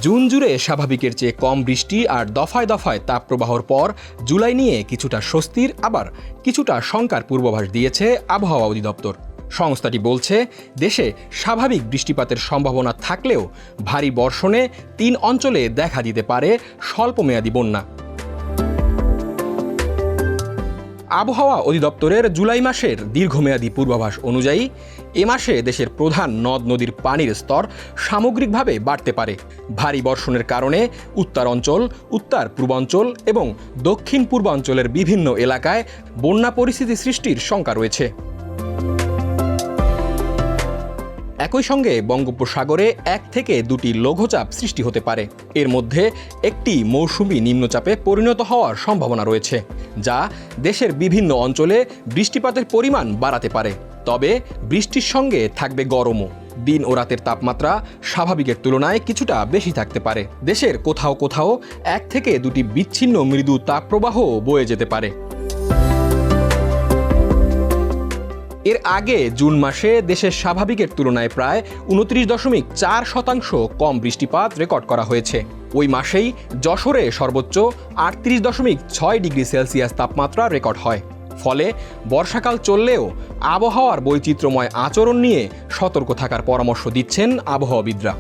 June জুড়ে স্বাভাবিকের চেয়ে কম বৃষ্টি আর দফায় দফায় তাপপ্রবাহর পর জুলাই নিয়ে কিছুটা স্বস্তির আবার কিছুটা শঙ্কার পূর্বাভাস দিয়েছে আবহাওয়া অধিদপ্তর। সংস্থাটি বলছে, দেশে স্বাভাবিক বৃষ্টিপাতের সম্ভাবনা থাকলেও ভারী বর্ষণে ৩ অঞ্চলে দেখা দিতে পারে স্বল্পমেয়াদী বন্যা। আবহাওয়া অধিদপ্তরের জুলাই মাসের দীর্ঘমেয়াদী পূর্বাভাস অনুযায়ী এ মাসে দেশের প্রধান নদ নদীর পানির স্তর সামগ্রিকভাবে বাড়তে পারে। ভারী বর্ষণের কারণে উত্তরাঞ্চল, উত্তর পূর্বাঞ্চল এবং দক্ষিণ পূর্বাঞ্চলের বিভিন্ন এলাকায় বন্যা পরিস্থিতি সৃষ্টির শঙ্কা রয়েছে। একই সঙ্গে বঙ্গোপসাগরে 1 থেকে 2টি লঘুচাপ সৃষ্টি হতে পারে। এর মধ্যে একটি মৌসুমি নিম্নচাপে পরিণত হওয়ার সম্ভাবনা রয়েছে, যা দেশের বিভিন্ন অঞ্চলে বৃষ্টিপাতের পরিমাণ বাড়াতে পারে। তবে বৃষ্টির সঙ্গে থাকবে গরমও। দিন ও রাতের তাপমাত্রা স্বাভাবিকের তুলনায় কিছুটা বেশি থাকতে পারে। দেশের কোথাও কোথাও 1 থেকে 2টি বিচ্ছিন্ন মৃদু তাপপ্রবাহ বয়ে যেতে পারে। এর আগে জুন মাসে দেশের স্বাভাবিকের তুলনায় প্রায় 29.4% কম বৃষ্টিপাত রেকর্ড করা হয়েছে। ওই মাসেই যশোরে সর্বোচ্চ 38.6 ডিগ্রি সেলসিয়াস তাপমাত্রা রেকর্ড হয়। ফলে বর্ষাকাল চললেও আবহাওয়ার বৈচিত্র্যময় আচরণ নিয়ে সতর্ক থাকার পরামর্শ দিচ্ছেন আবহাওয়াবিদরা।